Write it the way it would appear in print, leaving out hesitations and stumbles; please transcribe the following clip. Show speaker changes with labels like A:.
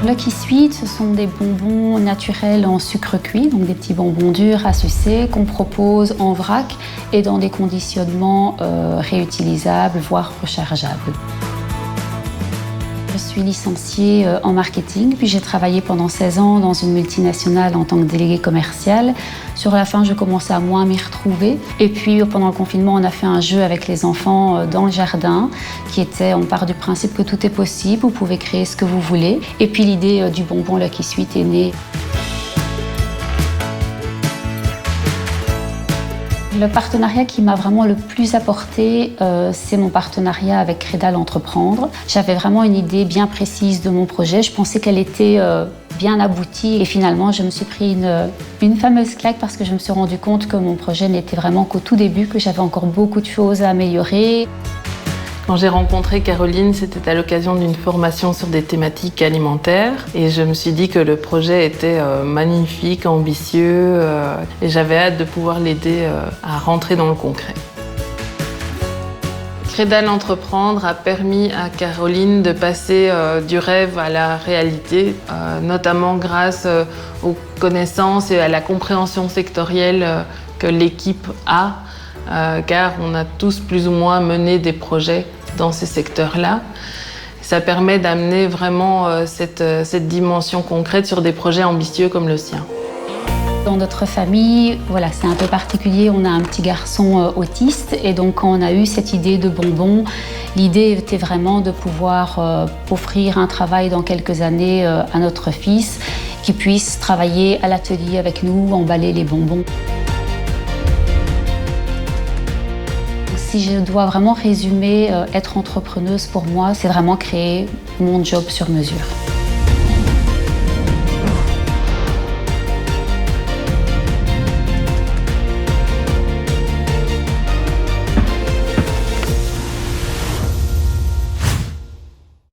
A: Lucky Sweet, ce sont des bonbons naturels en sucre cuit, donc des petits bonbons durs à sucer qu'on propose en vrac et dans des conditionnements réutilisables, voire rechargeables. Je suis licenciée en marketing, puis j'ai travaillé pendant 16 ans dans une multinationale en tant que déléguée commerciale. Sur la fin, je commençais à moins m'y retrouver. Et puis, pendant le confinement, on a fait un jeu avec les enfants dans le jardin qui était, on part du principe que tout est possible, vous pouvez créer ce que vous voulez. Et puis, l'idée du bonbon Lucky Sweet est née. Le partenariat qui m'a vraiment le plus apporté, c'est mon partenariat avec Crédal Entreprendre. J'avais vraiment une idée bien précise de mon projet. Je pensais qu'elle était bien aboutie et finalement, je me suis pris une fameuse claque parce que je me suis rendu compte que mon projet n'était vraiment qu'au tout début, que j'avais encore beaucoup de choses à améliorer.
B: Quand j'ai rencontré Caroline, c'était à l'occasion d'une formation sur des thématiques alimentaires et je me suis dit que le projet était magnifique, ambitieux et j'avais hâte de pouvoir l'aider à rentrer dans le concret. Crédal Entreprendre a permis à Caroline de passer du rêve à la réalité, notamment grâce aux connaissances et à la compréhension sectorielle que l'équipe a. Car on a tous plus ou moins mené des projets dans ces secteurs-là. Ça permet d'amener vraiment cette dimension concrète sur des projets ambitieux comme le sien.
A: Dans notre famille, voilà, c'est un peu particulier, on a un petit garçon autiste et donc quand on a eu cette idée de bonbons, l'idée était vraiment de pouvoir offrir un travail dans quelques années à notre fils qui puisse travailler à l'atelier avec nous, emballer les bonbons. Si je dois vraiment résumer être entrepreneuse pour moi, c'est vraiment créer mon job sur mesure.